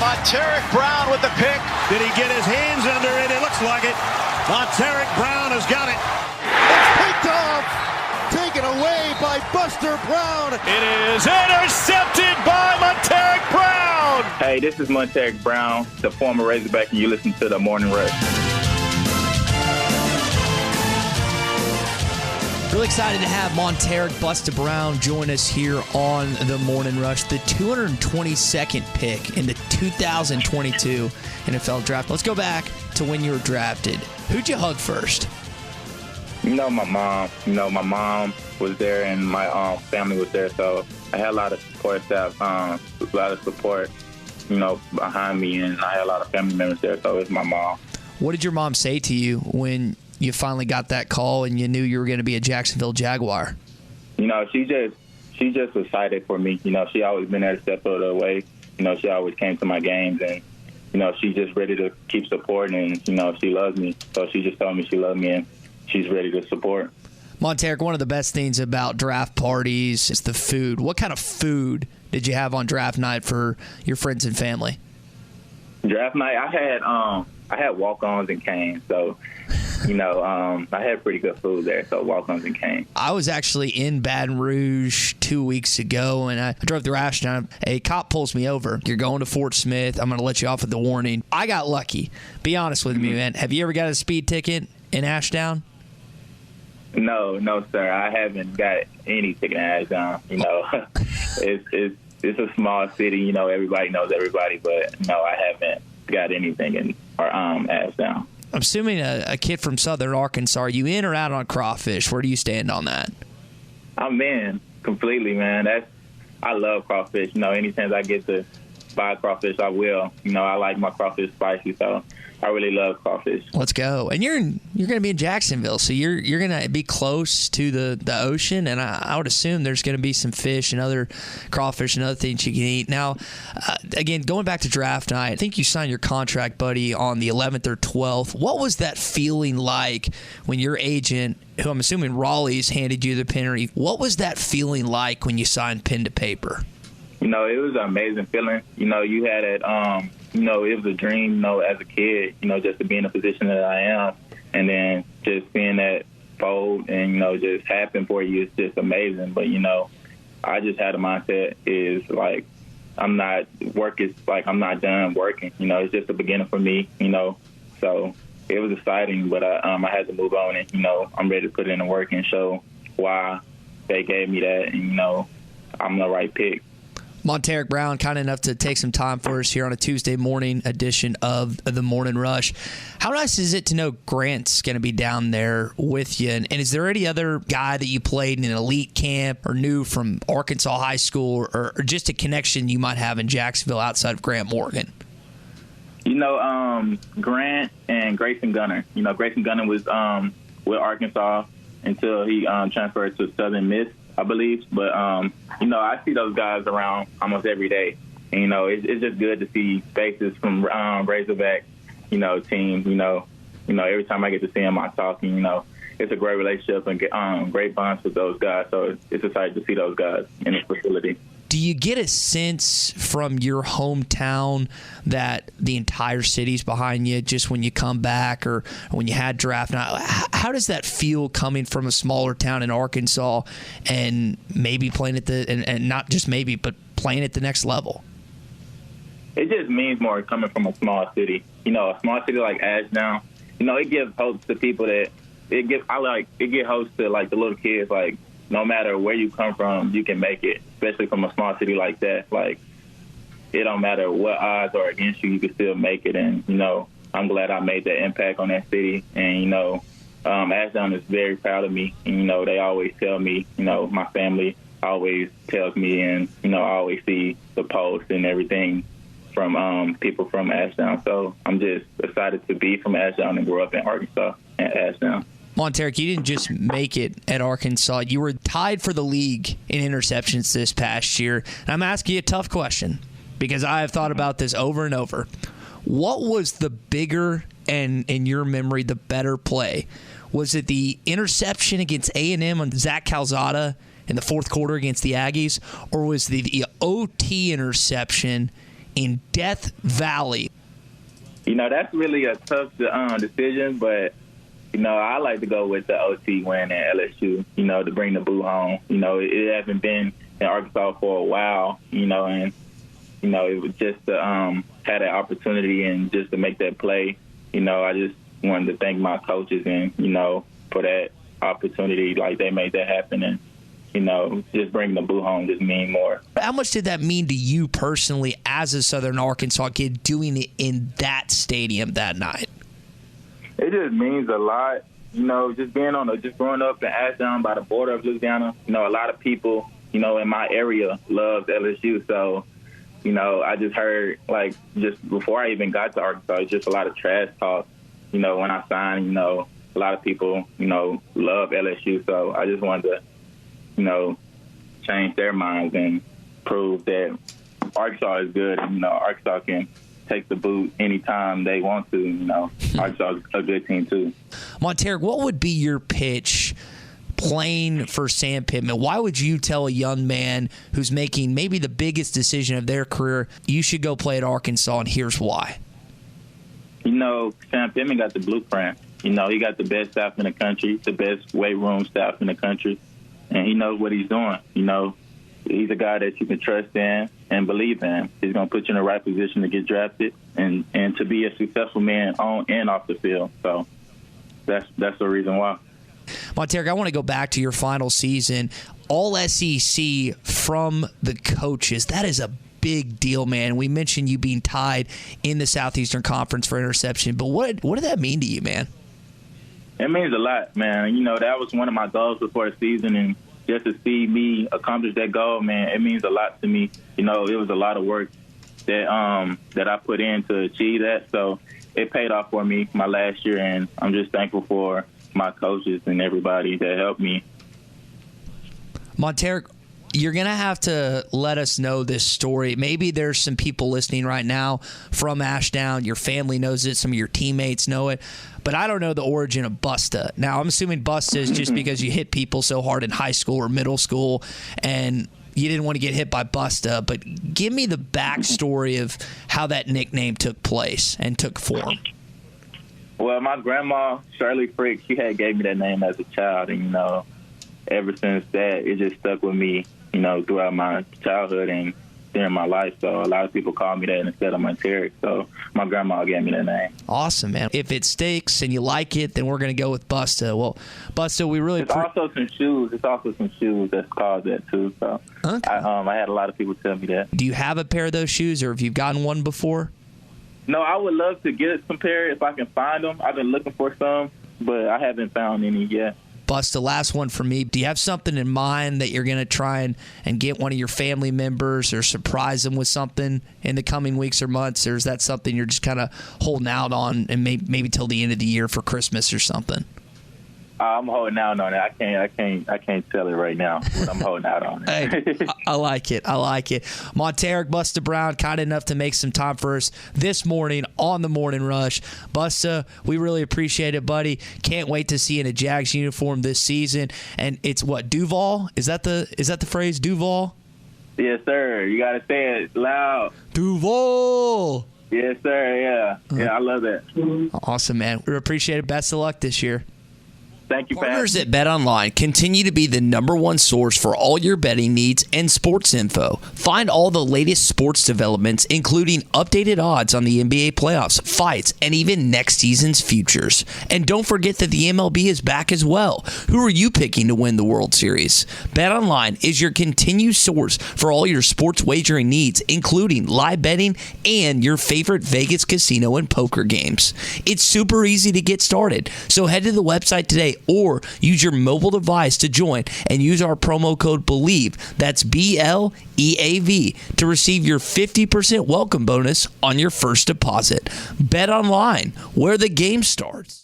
Montaric Brown with the pick. Did he get his hands under it? It looks like it. Montaric Brown has got it. It's picked off. Taken away by Buster Brown. It is intercepted by Montaric Brown. Hey, this is Montaric Brown, the former Razorback, and you listen to The Morning Rush. Really excited to have Montaric Busta Brown join us here on The Morning Rush, the 222nd pick in the 2022 NFL Draft. Let's go back to when you were drafted. Who'd you hug first? My mom. My mom was there and my family was there, so I had a lot of support staff, a lot of support, behind me, and I had a lot of family members there, so it's my mom. What did your mom say to you when you finally got that call and you knew you were going to be a Jacksonville Jaguar? She just was excited for me. She always been there to step out of the way. She always came to my games, and she's just ready to keep supporting, and she loves me. So she just told me she loved me, and she's ready to support. Montaric, one of the best things about draft parties is the food. What kind of food did you have on draft night for your friends and family? Draft night, I had walk-ons and canes, so I had pretty good food there, so walk-ons and canes. I was actually in Baton Rouge 2 weeks ago, and I drove through Ashdown. A cop pulls me over. You're going to Fort Smith. I'm going to let you off with the warning. I got lucky. Be honest with me, man. Have you ever got a speed ticket in Ashdown? No, sir. I haven't got any ticket in Ashdown. It's a small city. Everybody knows everybody, but no, I haven't got anything in Ashdown. I'm assuming a kid from southern Arkansas. Are you in or out on crawfish? Where do you stand on that? I'm in completely, man. I love crawfish. Any chance I get to buy crawfish, I will. I like my crawfish spicy, so I really love crawfish. Let's go. And you're going to be in Jacksonville, so you're going to be close to the ocean, and I would assume there's going to be some fish and other crawfish and other things you can eat. Now, again, going back to draft night, I think you signed your contract, buddy, on the 11th or 12th. What was that feeling like when your agent, who I'm assuming Raleigh's, handed you the pen? What was that feeling like when you signed pen to paper? It was an amazing feeling. You had it. It was a dream, as a kid, just to be in the position that I am. And then just seeing that fold and, just happen for you is just amazing. But, I just had a mindset is like, I'm not done working. It's just the beginning for me, So it was exciting, but I had to move on and, I'm ready to put in the work and show why they gave me that. And, I'm the right pick. Montaric Brown, kind enough to take some time for us here on a Tuesday morning edition of The Morning Rush. How nice is it to know Grant's going to be down there with you? And is there any other guy that you played in an elite camp or knew from Arkansas high school or just a connection you might have in Jacksonville outside of Grant Morgan? Grant and Grayson Gunner. Grayson Gunner was with Arkansas until he transferred to Southern Miss, I believe. But, I see those guys around almost every day. And, it's just good to see faces from Razorback, team. Every time I get to see them, I talk. And, it's a great relationship and great bonds with those guys. So it's exciting to see those guys in the facility. Do you get a sense from your hometown that the entire city's behind you just when you come back or when you had draft night? How does that feel coming from a smaller town in Arkansas and maybe playing at and not just maybe, but playing at the next level? It just means more coming from a small city. A small city like Ashdown, it gives hope to people it gives hope to like the little kids, like, no matter where you come from, you can make it, especially from a small city like that. Like, it don't matter what odds are against you, you can still make it. And, I'm glad I made that impact on that city. And, Ashdown is very proud of me. And, they always tell me, my family always tells me, and, I always see the posts and everything from people from Ashdown. So I'm just excited to be from Ashdown and grow up in Arkansas and Ashdown. Montaric, you didn't just make it at Arkansas. You were tied for the league in interceptions this past year. And I'm asking you a tough question because I have thought about this over and over. What was the bigger and, in your memory, the better play? Was it the interception against A&M on Zach Calzada in the fourth quarter against the Aggies, or was the OT interception in Death Valley? That's really a tough decision, but, I like to go with the OT win at LSU, to bring the boot home. It hasn't been in Arkansas for a while, and, it was just to had that opportunity and just to make that play. I just wanted to thank my coaches and, for that opportunity. Like, they made that happen, and, just bringing the boot home just mean more. How much did that mean to you personally as a Southern Arkansas kid doing it in that stadium that night? It just means a lot. Just just growing up in Ashdown by the border of Louisiana, a lot of people, in my area loved LSU. So, I just heard, just before I even got to Arkansas, it's just a lot of trash talk. When I signed, a lot of people, love LSU. So I just wanted to, change their minds and prove that Arkansas is good. And, Arkansas can take the boot anytime they want to. Arkansas is a good team too. Montaric, what would be your pitch playing for Sam Pittman? Why would you tell a young man who's making maybe the biggest decision of their career, you should go play at Arkansas, and here's why? Sam Pittman got the blueprint. He got the best staff in the country, the best weight room staff in the country, and he knows what he's doing. He's a guy that you can trust in and believe in. He's going to put you in the right position to get drafted and to be a successful man on and off the field. So that's the reason why. Montaric, I want to go back to your final season. All SEC from the coaches. That is a big deal, man. We mentioned you being tied in the Southeastern Conference for interception, but what did that mean to you, man? It means a lot, man. That was one of my goals before the season, and just to see me accomplish that goal, man, it means a lot to me. It was a lot of work that I put in to achieve that, so it paid off for me my last year, and I'm just thankful for my coaches and everybody that helped me. Montaric, you're going to have to let us know this story. Maybe there's some people listening right now from Ashdown. Your family knows it. Some of your teammates know it. But I don't know the origin of busta. Now, I'm assuming busta is just because you hit people so hard in high school or middle school and you didn't want to get hit by busta. But give me the backstory of how that nickname took place and took form. Well, my grandma, Shirley Frick, she had gave me that name as a child. And, ever since that, it just stuck with me, throughout my childhood and during my life. So a lot of people call me that instead of Montaric. So my grandma gave me that name. Awesome, man. If it sticks and you like it, then we're going to go with busta. Well, busta, we really... It's also some shoes. It's also some shoes that's called that too. So okay. I had a lot of people tell me that. Do you have a pair of those shoes, or have you gotten one before? No, I would love to get some pair if I can find them. I've been looking for some, but I haven't found any yet. Busta, last one for me. Do you have something in mind that you're going to try and get one of your family members or surprise them with something in the coming weeks or months? Or is that something you're just kind of holding out on and maybe till the end of the year for Christmas or something? I'm holding out on it. I can't tell it right now, but I'm holding out on it. Hey, I like it. Montaric Busta Brown, kind enough to make some time for us this morning on the Morning Rush. Busta, we really appreciate it, buddy. Can't wait to see you in a Jags uniform this season. And it's what, Duval? Is that the phrase, Duval? Yes, sir. You got to say it loud. Duval. Yes, sir. Yeah. Yeah, I love that. Awesome, man. We appreciate it. Best of luck this year. Thank you, Partners at BetOnline continue to be the #1 source for all your betting needs and sports info. Find all the latest sports developments, including updated odds on the NBA playoffs, fights, and even next season's futures. And don't forget that the MLB is back as well. Who are you picking to win the World Series? BetOnline is your continued source for all your sports wagering needs, including live betting and your favorite Vegas casino and poker games. It's super easy to get started, so head to the website today or use your mobile device to join and use our promo code BELIEVE, that's BLEAV, to receive your 50% welcome bonus on your first deposit. Bet online, where the game starts.